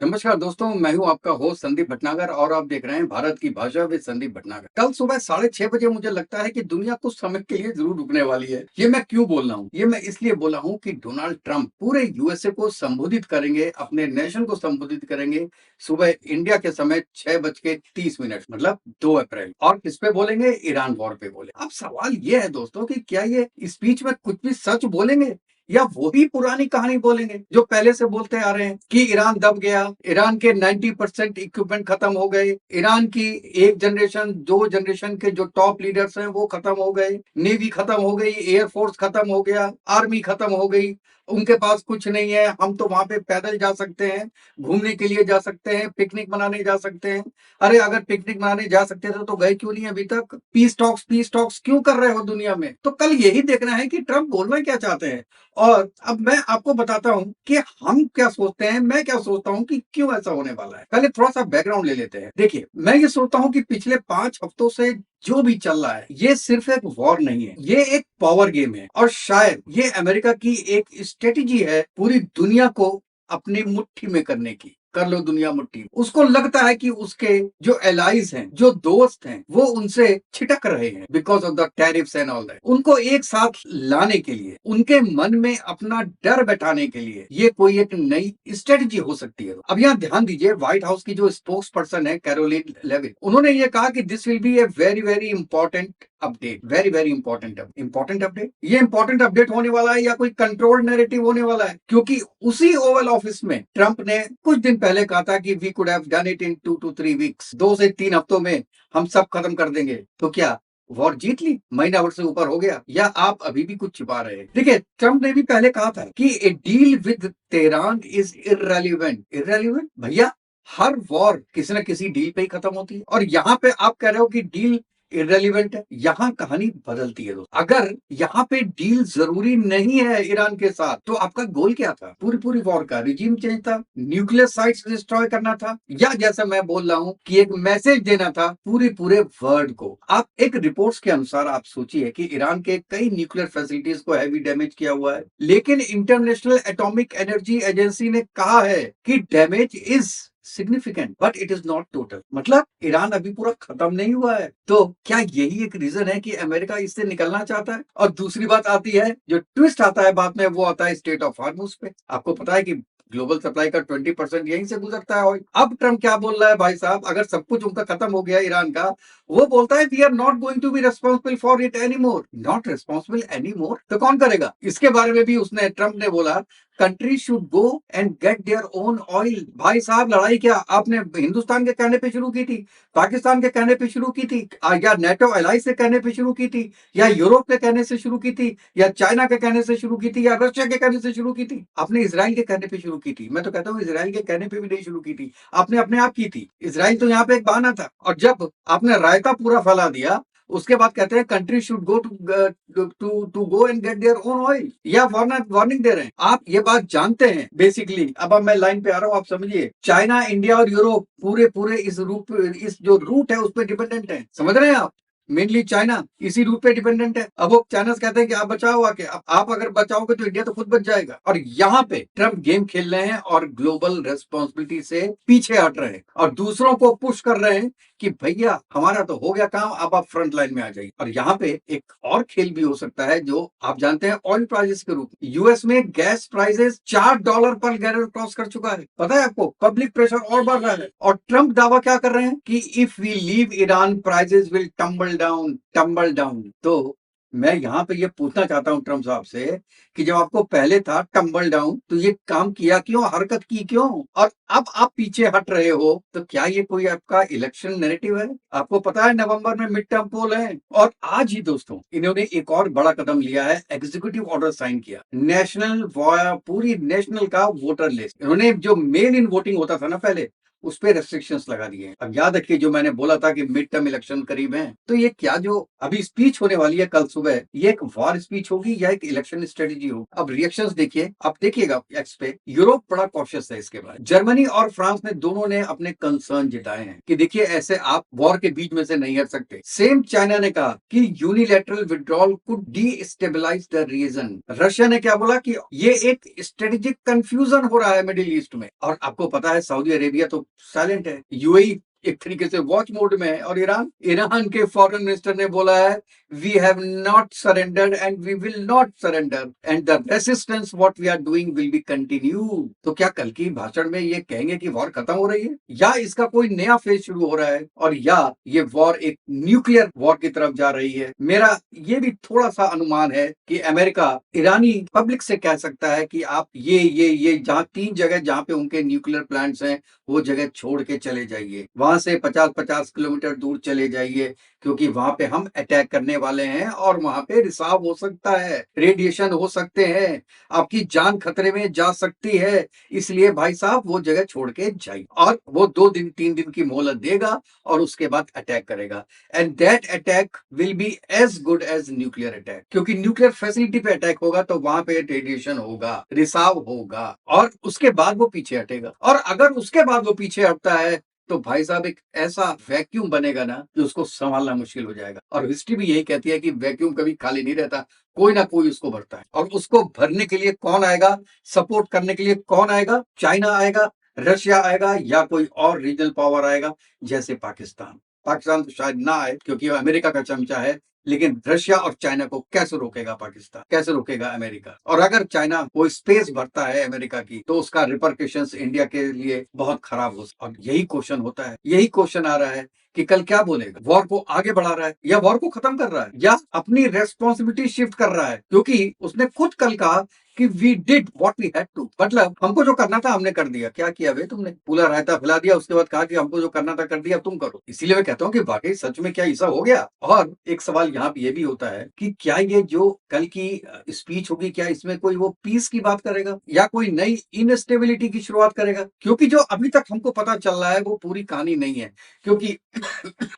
नमस्कार दोस्तों, मैं हूँ आपका होस्ट संदीप भटनागर और आप देख रहे हैं भारत की भाषा विद संदीप भटनागर। कल सुबह 6:30 बजे मुझे लगता है कि दुनिया कुछ समय के लिए जरूर रुकने वाली है। ये मैं क्यों बोल रहा हूँ? ये मैं इसलिए बोला हूँ कि डोनाल्ड ट्रंप पूरे यूएसए को संबोधित करेंगे, अपने नेशन को संबोधित करेंगे सुबह इंडिया के समय 6:30 मतलब 2 अप्रैल। और किस पे बोलेंगे? ईरान वॉर पे बोले। अब सवाल ये है दोस्तों कि क्या ये स्पीच में कुछ भी सच बोलेंगे या वही पुरानी कहानी बोलेंगे जो पहले से बोलते आ रहे हैं कि ईरान दब गया, ईरान के 90% इक्विपमेंट खत्म हो गए, ईरान की एक जनरेशन, दो जनरेशन के जो टॉप लीडर्स हैं वो खत्म हो गए, नेवी खत्म हो गई, एयरफोर्स खत्म हो गया, आर्मी खत्म हो गई, उनके पास कुछ नहीं है। हम तो वहां पे पैदल जा सकते हैं, घूमने के लिए जा सकते हैं, पिकनिक मनाने जा सकते हैं। अरे अगर पिकनिक मनाने जा सकते थे तो गए क्यों नहीं अभी तक? पीस टॉक्स क्यों कर रहे हो दुनिया में? तो कल यही देखना है कि ट्रंप बोलना क्या चाहते हैं। और अब मैं आपको बताता हूं कि हम क्या सोचते हैं, मैं क्या सोचता हूं कि क्यों ऐसा होने वाला है। पहले थोड़ा सा बैकग्राउंड ले लेते हैं। देखिए, मैं ये सोचता हूं कि पिछले 5 हफ्तों से जो भी चल रहा है ये सिर्फ एक वॉर नहीं है, ये एक पावर गेम है। और शायद ये अमेरिका की एक स्ट्रेटेजी है पूरी दुनिया को अपनी मुट्ठी में करने की। कर लो दुनिया मुट्ठी में। उसको लगता है कि उसके जो एलाइज हैं, जो दोस्त हैं, वो उनसे छिटक रहे हैं because of the tariffs and all that. उनको एक साथ लाने के लिए, उनके मन में अपना डर बैठाने के लिए ये कोई एक नई स्ट्रेटजी हो सकती है। अब यहाँ ध्यान दीजिए, व्हाइट हाउस की जो स्पोक्स पर्सन है कैरोलिन लेविट, उन्होंने ये कहा कि this will be a very very important update, very very important update. ये इंपॉर्टेंट अपडेट होने वाला है या कोई कंट्रोल्ड नैरेटिव होने वाला है? क्योंकि उसी ओवल ऑफिस में ट्रंप ने कुछ दिन पहले कहा था कि we could have done it in 2 to 3 weeks, 2 से 3 हफ्तों में हम सब खत्म कर देंगे। तो क्या वॉर जीत ली? महीना भर से ऊपर हो गया, या आप अभी भी कुछ छिपा रहे हैं? देखिए, ट्रंप ने भी पहले कहा था कि a deal with Tehran is irrelevant. Irrelevant भैया, हर वॉर किसी न किसी डील पे ही खत्म होती है। और यहाँ पे आप कह रहे हो कि डील इररेलेवेंट है। यहाँ कहानी बदलती है दोस्त। अगर यहाँ पे डील जरूरी नहीं है ईरान के साथ, तो आपका गोल क्या था? पूरी पूरी वॉर का रिजीम चेंज था, न्यूक्लियर साइट्स डिस्ट्रॉय करना था, या जैसा मैं बोल रहा हूँ कि एक मैसेज देना था पूरे वर्ल्ड को। आप एक रिपोर्ट्स के अनुसार आप सोचिए कि ईरान के कई न्यूक्लियर फैसिलिटीज को हैवी डैमेज किया हुआ है, लेकिन इंटरनेशनल एटॉमिक एनर्जी एजेंसी ने कहा है कि damage is significant but it is not total. मतलब ईरान अभी पूरा खत्म नहीं हुआ है। तो क्या यही एक रीजन है कि अमेरिका इससे निकलना चाहता है? और दूसरी बात आती है, जो ट्विस्ट आता है बाद में, वो आता है स्टेट ऑफ हार्मोस पे। आपको पता है कि ग्लोबल सप्लाई का 20% यहीं से गुजरता है ऑयल। अब ट्रंप क्या बोल रहा है भाई साहब? अगर सब कुछ उनका खत्म हो गया ईरान का, वो बोलता है we are not going to be responsible for it any more. Not responsible any more तो कौन करेगा? इसके बारे में भी उसने, ट्रंप ने बोला, country should go and get their own oil. भाई साहब, लड़ाई क्या आपने हिंदुस्तान के कहने पे शुरू की थी, पाकिस्तान के कहने पे शुरू की थी, या नेटो एलाई से कहने पे शुरू की थी, या यूरोप के कहने से शुरू की थी, या चाइना के कहने से शुरू की थी, या रशिया के कहने से शुरू की थी? आपने इसराइल के कहने पे शुरू की थी। मैं तो कहता हूँ इसराइल के कहने पे भी नहीं शुरू की थी, आपने अपने आप की थी। इसराइल तो यहाँ पे एक बहाना था। और जब आपने रायता पूरा फैला दिया, उसके बाद कहते हैं country should go to go and get their own oil, या वार्निंग दे रहे हैं। आप ये बात जानते हैं बेसिकली। अब मैं लाइन पे आ रहा हूँ, आप समझिए। चाइना, इंडिया और यूरोप पूरे पूरे इस जो रूट है उस पर डिपेंडेंट है। समझ रहे हैं आप? मेनली चाइना इसी रूट पे डिपेंडेंट है। अब वो चाइना से कहते हैं कि आप बचाओ आके। आप अगर बचाओगे तो इंडिया तो खुद बच जाएगा। और यहाँ पे ट्रम्प गेम खेल रहे हैं और ग्लोबल रेस्पॉन्सिबिलिटी से पीछे हट रहे हैं और दूसरों को पुश कर रहे हैं कि भैया हमारा तो हो गया काम, अब आप फ्रंट लाइन में आ जाइए। और यहाँ पे एक और खेल भी हो सकता है जो आप जानते हैं, ऑयल प्राइसेस के रूप में। यूएस में गैस प्राइसेस $4 पर गैलन क्रॉस कर चुका है। पता है आपको? पब्लिक प्रेशर और बढ़ रहा है। और ट्रंप दावा क्या कर रहे हैं कि if we leave Iran prices will tumble down. तो मैं यहाँ पे ये पूछना चाहता हूँ ट्रंप साहब से कि जब आपको पहले था टम्बल डाउन, तो ये काम किया क्यों, हरकत की क्यों? और अब आप पीछे हट रहे हो, तो क्या ये कोई आपका इलेक्शन नैरेटिव है? आपको पता है नवंबर में मिड टर्म पोल है। और आज ही दोस्तों इन्होंने एक और बड़ा कदम लिया है, एग्जीक्यूटिव ऑर्डर साइन किया। नेशनल, पूरी नेशनल का वोटर लिस्ट। इन्होंने जो मेल इन वोटिंग होता था ना पहले, उस पे रेस्ट्रिक्शंस लगा दिए हैं। अब याद रखिए जो मैंने बोला था कि मिड टर्म इलेक्शन करीब है, तो ये क्या जो अभी स्पीच होने वाली है कल सुबह, ये एक वॉर स्पीच होगी या एक इलेक्शन स्ट्रेटेजी होगी? अब रिएक्शंस देखिए, आप देखिएगा एक्स पे, यूरोप बड़ा कॉशियस है इसके बारे में। जर्मनी और फ्रांस ने दोनों ने अपने कंसर्न जताए हैं कि देखिए ऐसे आप वॉर के बीच में से नहीं हट सकते। सेम चाइना ने कहा कि unilateral withdrawal could destabilize the region. Russia ने क्या बोला कि ये एक स्ट्रेटेजिक कंफ्यूजन हो रहा है मिडिल ईस्ट में। और आपको पता है सऊदी अरेबिया तो साइलेंट है, यूएई एक तरीके से वॉच मोड में है। और ईरान ईरान के फॉरेन मिनिस्टर ने बोला है we have not surrendered and we will not surrender and the resistance what we are doing will be continue. तो क्या कल की भाषण में ये कहेंगे कि वॉर खत्म हो रही है, या इसका कोई नया फेज शुरू हो रहा है, और या ये वॉर एक न्यूक्लियर वॉर की तरफ जा रही है? मेरा ये भी थोड़ा सा अनुमान है कि अमेरिका ईरानी पब्लिक से कह सकता है कि आप ये जहां 3 जगह जहां पे उनके न्यूक्लियर प्लांट्स हैं वो जगह छोड़ के चले जाइए, वहां से 50-50 किलोमीटर दूर चले जाइए, क्योंकि वहां पे हम अटैक करने वाले हैं और वहां पे रिसाव हो सकता है, रेडिएशन हो सकते हैं, आपकी जान खतरे में जा सकती है। इसलिए भाई साहब वो जगह छोड़ के जाइए। और वो 2 दिन 3 दिन की मोहलत देगा और उसके बाद अटैक करेगा। And that attack will be as good as nuclear attack, क्योंकि न्यूक्लियर फैसिलिटी पे अटैक होगा तो वहां पे रेडिएशन होगा, रिसाव होगा, और उसके बाद वो पीछे हटेगा। और अगर उसके बाद वो पीछे हटता है तो भाई साहब एक ऐसा वैक्यूम बनेगा ना कि उसको संभालना मुश्किल हो जाएगा। और हिस्ट्री भी यही कहती है कि वैक्यूम कभी खाली नहीं रहता, कोई ना कोई उसको भरता है। और उसको भरने के लिए कौन आएगा, सपोर्ट करने के लिए कौन आएगा? चाइना आएगा, रशिया आएगा, या कोई और रीजनल पावर आएगा जैसे पाकिस्तान। पाकिस्तान तो शायद ना आए क्योंकि वो अमेरिका का चमचा है, लेकिन रशिया और चाइना को कैसे रोकेगा पाकिस्तान, कैसे रोकेगा अमेरिका? और अगर चाइना वो स्पेस भरता है अमेरिका की तो उसका रिपरकशंस इंडिया के लिए बहुत खराब हो सकता है। और यही क्वेश्चन होता है, यही क्वेश्चन आ रहा है कि कल क्या बोलेगा? वॉर को आगे बढ़ा रहा है या वॉर को खत्म कर रहा है, या अपनी रेस्पॉन्सिबिलिटी शिफ्ट कर रहा है? क्योंकि उसने खुद कल कहा कि we did what we had to, मतलब हमको जो करना था हमने कर दिया। क्या किया बे तुमने? पूरा रायता फैला दिया, उसके बाद कहा कि हमको जो करना था कर दिया, तुम करो। इसीलिए मैं कहता हूँ कि वाकई सच में क्या ऐसा हो गया? और एक सवाल यहाँ पे ये भी होता है कि क्या ये जो कल की स्पीच होगी, क्या इसमें कोई वो पीस की बात करेगा या कोई नई इनस्टेबिलिटी की शुरुआत करेगा? क्योंकि जो अभी तक हमको पता चल रहा है वो पूरी कहानी नहीं है, क्योंकि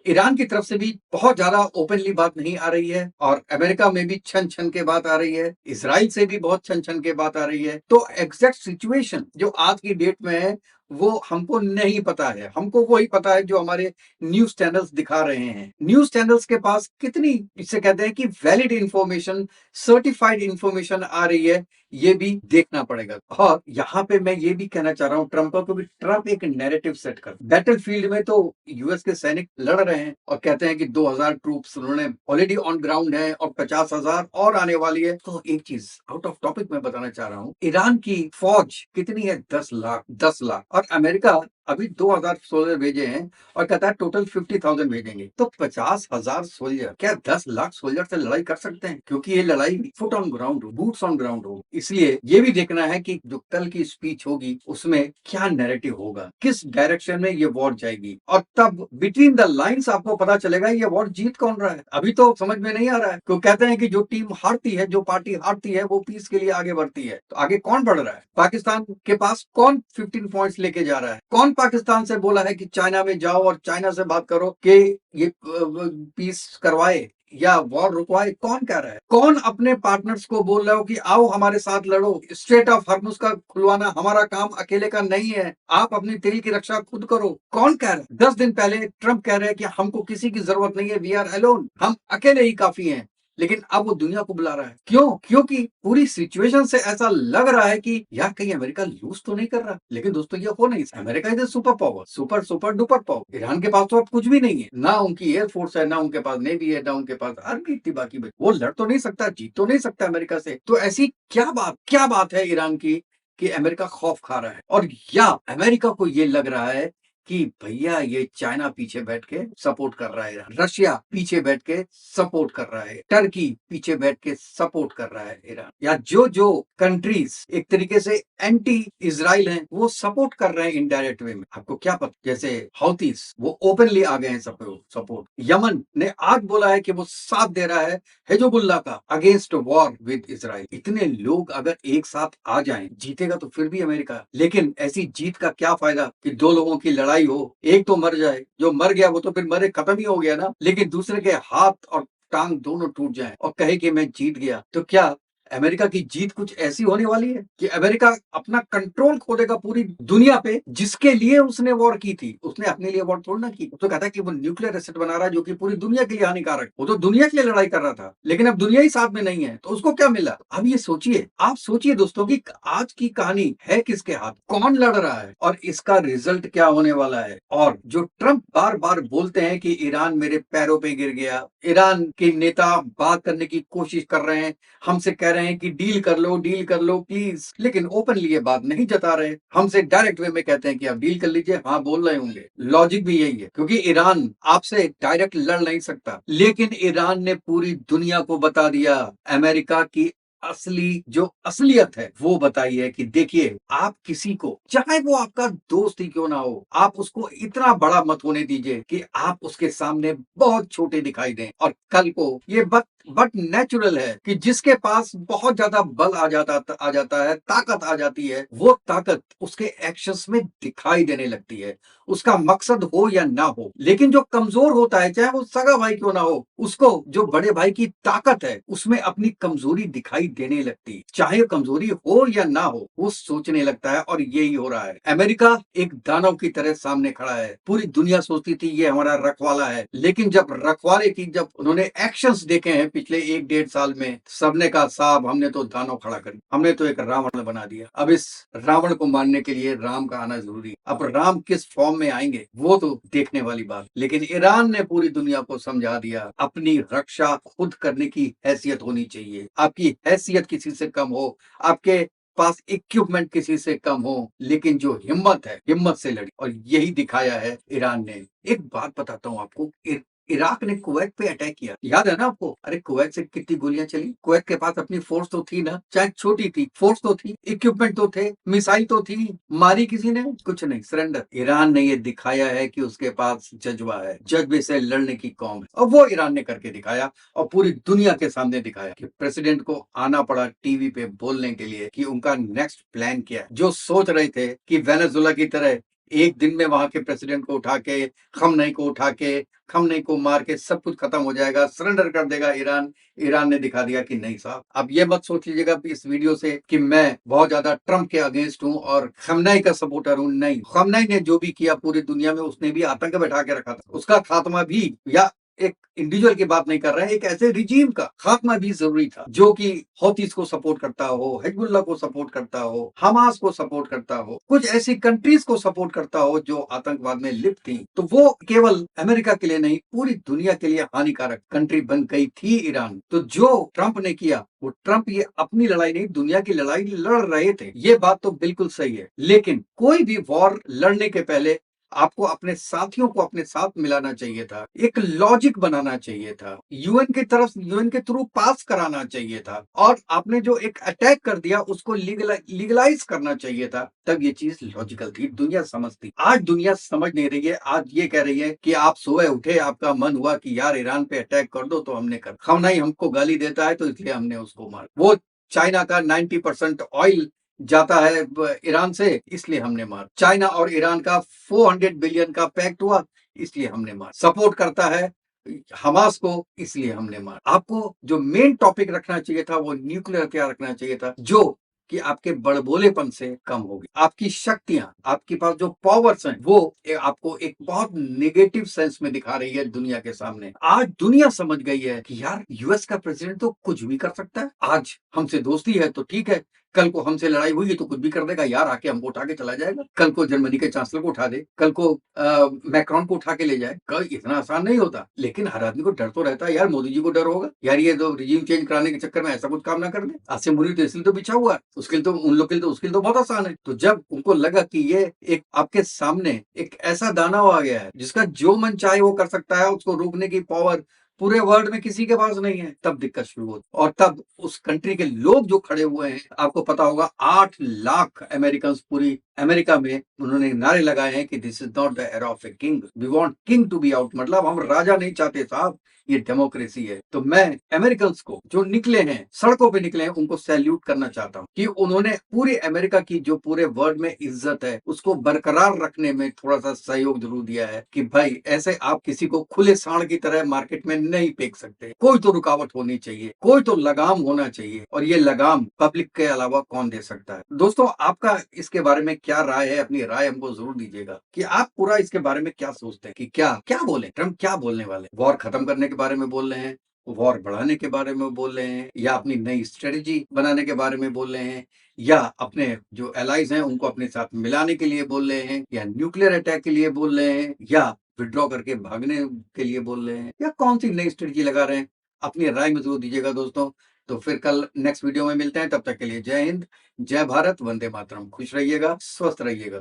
ईरान की तरफ से भी बहुत ज्यादा ओपनली बात नहीं आ रही है, और अमेरिका में भी छन छन के बात आ रही है, इसराइल से भी बहुत छन छन के बात आ रही है। तो एग्जैक्ट सिचुएशन जो आज की डेट में है वो हमको नहीं पता है। हमको वही पता है जो हमारे न्यूज चैनल्स दिखा रहे हैं। न्यूज चैनल्स के पास कितनी, इससे कहते हैं कि वैलिड इंफॉर्मेशन, सर्टिफाइड इंफॉर्मेशन आ रही है, ये भी देखना पड़ेगा। और यहाँ पे मैं ये भी कहना चाह रहा हूँ ट्रंप को भी, ट्रंप एक नैरेटिव सेट कर, बैटल फील्ड में तो यूएस के सैनिक लड़ रहे हैं और कहते हैं कि 2000 ट्रूप्स उन्होंने ऑलरेडी ऑन ग्राउंड है और 50,000 और आने वाली है। तो एक चीज आउट ऑफ टॉपिक मैं बताना चाह रहा हूँ, ईरान की फौज कितनी है? 10 लाख, 10 लाख। और अमेरिका अभी 2000 सोल्जर भेजे हैं और कहता है टोटल 50,000 भेजेंगे। तो 50,000 सोल्जर क्या 10 लाख सोल्जर से लड़ाई कर सकते हैं? क्योंकि ये लड़ाई फुट ऑन ग्राउंड हो, बूट्स ऑन ग्राउंड हो। इसलिए ये भी देखना है कि जो कल की स्पीच होगी उसमें क्या नैरेटिव होगा, किस डायरेक्शन में ये वॉर जाएगी, और तब बिटवीन द लाइन्स आपको पता चलेगा ये वॉर जीत कौन रहा है। अभी तो समझ में नहीं आ रहा है, तो कहते हैं कि जो टीम हारती है, जो पार्टी हारती है, वो पीस के लिए आगे बढ़ती है। तो आगे कौन बढ़ रहा है? पाकिस्तान के पास कौन 15 पॉइंट्स लेके जा रहा है? कौन पाकिस्तान से बोला है कि चाइना में जाओ और चाइना से बात करो कि ये पीस करवाए या वॉर रुकवाए? कौन कह रहा है? कौन अपने पार्टनर्स को बोल रहा हो कि आओ हमारे साथ लड़ो? स्ट्रेट ऑफ हॉर्मुज का खुलवाना हमारा काम अकेले का नहीं है, आप अपनी तेल की रक्षा खुद करो। कौन कह रहा है? 10 दिन पहले ट्रंप कह रहे हैं कि हमको किसी की जरूरत नहीं है, वी आर अलोन, हम अकेले ही काफी हैं। लेकिन अब वो दुनिया को बुला रहा है। क्यों? क्योंकि पूरी सिचुएशन से ऐसा लग रहा है कि यार कहीं अमेरिका लूज तो नहीं कर रहा। लेकिन दोस्तों ये हो नहीं सकता। America is super power, super super duper power. Iran के पास तो अब कुछ भी नहीं है, ना उनकी एयरफोर्स है, ना उनके पास नेवी है, ना उनके पास आर्मी इतनी बाकी बची। वो लड़ तो नहीं सकता, जीत तो नहीं सकता अमेरिका से। तो ऐसी क्या बात है ईरान की कि अमेरिका खौफ खा रहा है? और या अमेरिका को ये लग रहा है कि भैया ये चाइना पीछे बैठ के सपोर्ट कर रहा है, रशिया पीछे बैठ के सपोर्ट कर रहा है, टर्की पीछे बैठ के सपोर्ट कर रहा है ईरान, या जो जो कंट्रीज एक तरीके से एंटी इजराइल हैं वो सपोर्ट कर रहे हैं इनडायरेक्ट वे में। आपको क्या पता, जैसे हौतीस वो ओपनली आ गए हैं सपोर्ट। यमन ने आज बोला है कि वो साथ दे रहा है हिजबुल्लाह का अगेंस्ट वॉर विद इजराइल। इतने लोग अगर एक साथ आ जाएं, जीतेगा तो फिर भी अमेरिका, लेकिन ऐसी जीत का क्या फायदा कि दो लोगों की लड़ाई लड़ाई हो, एक तो मर जाए, जो मर गया वो तो फिर मरे, खत्म ही हो गया ना, लेकिन दूसरे के हाथ और टांग दोनों टूट जाए और कहे कि मैं जीत गया, तो क्या अमेरिका की जीत कुछ ऐसी होने वाली है कि अमेरिका अपना कंट्रोल खो देगा पूरी दुनिया पे, जिसके लिए उसने वॉर की थी? उसने अपने लिए वॉर थोड़ी ना की। वो तो कहता है कि वो न्यूक्लियर एसिड बना रहा है जो कि पूरी दुनिया के लिए हानिकारक, वो तो दुनिया के लिए लड़ाई कर रहा था, लेकिन अब दुनिया ही साथ में नहीं है तो उसको क्या मिला? अब ये सोचिए, आप सोचिए दोस्तों कि आज की कहानी है किसके हाथ, कौन लड़ रहा है और इसका रिजल्ट क्या होने वाला है। और जो ट्रंप बार बार बोलते हैं कि ईरान मेरे पैरों पे गिर गया, ईरान के नेता बात करने की कोशिश कर रहे हैं, हमसे कह रहे हैं कि डील कर लो प्लीज, लेकिन ओपनली ये बात नहीं जता रहे, हमसे डायरेक्ट वे में कहते हैं कि आप डील कर लीजिए। हाँ, बोल रहे होंगे, लॉजिक भी यही है, क्योंकि ईरान आपसे डायरेक्ट लड़ नहीं सकता, लेकिन ईरान ने पूरी दुनिया को बता दिया, अमेरिका की असली जो असलियत है वो बताई है कि देखिए, आप किसी को, चाहे वो आपका दोस्त ही क्यों ना हो, आप उसको इतना बड़ा मत होने दीजिए कि आप उसके सामने बहुत छोटे दिखाई दें। और कल को ये बट नेचुरल है कि जिसके पास बहुत ज्यादा बल आ जाता है, ताकत आ जाती है, वो ताकत उसके एक्शंस में दिखाई देने लगती है, उसका मकसद हो या ना हो। लेकिन जो कमजोर होता है, चाहे वो सगा भाई क्यों ना हो, उसको जो बड़े भाई की ताकत है उसमें अपनी कमजोरी दिखाई देने लगती है, चाहे कमजोरी हो या ना हो, वो सोचने लगता है। और यही हो रहा है, अमेरिका एक दानव की तरह सामने खड़ा है, पूरी दुनिया सोचती थी ये हमारा रखवाला है, लेकिन जब रखवाले की जब उन्होंने एक्शंस देखे हैं पिछले 1-1.5 साल में, सबने कहा साहब हमने तो दानव खड़ा कर दिया, हमने तो एक रावण बना दिया, अब इस रावण को मारने के लिए राम का आना जरूरी है। अब राम किस फॉर्म में आएंगे वो तो देखने वाली बात, लेकिन ईरान ने पूरी दुनिया को समझा दिया, अपनी रक्षा खुद करने की हैसियत होनी चाहिए, आपकी हैसियत किसी से कम हो, आपके पास इक्विपमेंट किसी से कम हो, लेकिन जो हिम्मत है, हिम्मत से लड़ी, और यही दिखाया है ईरान ने। एक बात बताता हूँ आपको, इराक ने कुवैत पे अटैक किया, याद है ना आपको? अरे कुवैत से कितनी गोलियां चली, कुवैत के पास अपनी फोर्स तो थी ना, चाहे छोटी थी, फोर्स तो थी, इक्विपमेंट तो थे, मिसाइल तो थी, मारी किसी ने? कुछ नहीं, सरेंडर। ईरान ने ये दिखाया है कि उसके पास जज्बा है, जज्बे से लड़ने की कौम है, और वो ईरान ने करके दिखाया और पूरी दुनिया के सामने दिखाया कि प्रेसिडेंट को आना पड़ा टीवी पे बोलने के लिए कि उनका नेक्स्ट प्लान क्या है। जो सोच रहे थे कि वेनेजुएला की तरह एक दिन में वहां के प्रेसिडेंट को उठा के, खमनई को उठा के, खमनई को मार के सब कुछ खत्म हो जाएगा, सरेंडर कर देगा ईरान, ईरान ने दिखा दिया कि नहीं साहब। अब ये मत सोच लीजिएगा इस वीडियो से कि मैं बहुत ज्यादा ट्रंप के अगेंस्ट हूं और खमनई का सपोर्टर हूं, नहीं। खमनई ने जो भी किया पूरी दुनिया में, उसने भी आतंक बैठा के रखा था, उसका खात्मा भी, या एक इंडिविजुअल की बात नहीं कर रहे हैं, एक ऐसे रिजीम का खात्मा भी जरूरी था जो कि हौतीस को सपोर्ट करता हो, हिजबुल्लाह को सपोर्ट करता हो, हमास को सपोर्ट करता हो, कुछ ऐसी कंट्रीज को सपोर्ट करता हो जो आतंकवाद में लिप्त थी। तो वो केवल अमेरिका के लिए नहीं, पूरी दुनिया के लिए हानिकारक कंट्री बन गई थी ईरान। तो जो ट्रंप ने किया, वो ट्रंप ये अपनी लड़ाई नहीं, दुनिया की लड़ाई लड़ रहे थे, ये बात तो बिल्कुल सही है। लेकिन कोई भी वॉर लड़ने के पहले आपको अपने साथियों को अपने साथ मिलाना चाहिए था, एक लॉजिक बनाना चाहिए था, यूएन की तरफ, यूएन के थ्रू पास कराना चाहिए था, और आपने जो एक अटैक कर दिया उसको लीगलाइज करना चाहिए था, तब ये चीज लॉजिकल थी, दुनिया समझती। आज दुनिया समझ नहीं रही है, आज ये कह रही है कि आप सुबह उठे, आपका मन हुआ कि यार ईरान पे अटैक कर दो, तो हमने कर, खमनाई हमको गाली देता है तो इसलिए हमने उसको मार, वो चाइना का 90% ऑयल जाता है ईरान से, इसलिए हमने मार, चाइना और ईरान का 400 बिलियन का पैक्ट हुआ, इसलिए हमने मार, सपोर्ट करता है हमास को, इसलिए हमने मार। आपको जो मेन टॉपिक रखना चाहिए था वो न्यूक्लियर हथियार रखना चाहिए था, जो कि आपके बड़बोलेपन से कम होगी, आपकी शक्तियां, आपके पास जो पावर्स हैं, वो आपको एक बहुत नेगेटिव सेंस में दिखा रही है दुनिया के सामने। आज दुनिया समझ गई है कि यार यूएस का प्रेसिडेंट तो कुछ भी कर सकता है, आज हमसे दोस्ती है तो ठीक है, कल को हमसे लड़ाई हुई तो कुछ भी कर देगा यार, आके हमको उठा के चला जाएगा, कल को जर्मनी के चांसलर को उठा दे, कल को मैक्रॉन को उठा के ले जाए, कल इतना आसान नहीं होता। लेकिन हर आदमी को डर तो रहता है यार, मोदी जी को डर होगा यार, ये तो रिजीम चेंज कराने के चक्कर में ऐसा कुछ काम ना कर दे, आसिम मुनीर तो इसलिए तो बिछा हुआ है, उसके लिए तो उन लोग के लिए तो उसके लिए तो बहुत आसान है। तो जब उनको लगा कि ये एक आपके सामने एक ऐसा दानव आ गया है जिसका जो मन चाहे वो कर सकता है, उसको रोकने की पावर पूरे वर्ल्ड में किसी के पास नहीं है, तब दिक्कत शुरू होती। और तब उस कंट्री के लोग जो खड़े हुए हैं, आपको पता होगा 8 लाख अमेरिकन पूरी अमेरिका में उन्होंने नारे लगाए हैं कि this is not the era of a king, we want king to be out, मतलब हम राजा नहीं चाहते साहब, ये डेमोक्रेसी है। तो मैं अमेरिकन को जो निकले हैं, सड़कों पे निकले हैं, उनको सैल्यूट करना चाहता हूँ कि उन्होंने पूरे अमेरिका की जो पूरे वर्ल्ड में इज्जत है उसको बरकरार रखने में थोड़ा सा सहयोग जरूर दिया है कि भाई ऐसे आप किसी को खुले सांड की तरह मार्केट में नहीं फेंक सकते, कोई तो रुकावट होनी चाहिए, कोई तो लगाम होना चाहिए, और ये लगाम पब्लिक के अलावा कौन दे सकता है। दोस्तों, आपका इसके बारे में क्या राय है? अपनी राय हमको जरूर दीजिएगा कि आप पूरा इसके बारे में क्या सोचते हैं कि क्या क्या बोले ट्रम्प, क्या बोलने वाले, वॉर खत्म करने के बारे में बोल रहे हैं, वॉर बढ़ाने के बारे में बोल रहे हैं, या अपनी नई स्ट्रेटेजी बनाने के बारे में बोल रहे हैं, या अपने जो एलाइज हैं उनको अपने साथ मिलाने के लिए बोल रहे हैं, या न्यूक्लियर अटैक के लिए बोल रहे हैं, या विड्रॉ करके भागने के लिए बोल रहे हैं, या कौन सी नई स्ट्रेटेजी लगा रहे हैं? अपनी राय में जरूर दीजिएगा दोस्तों। तो फिर कल नेक्स्ट वीडियो में मिलते हैं, तब तक के लिए जय हिंद, जय भारत, वंदे मातरम। खुश रहिएगा, स्वस्थ रहिएगा।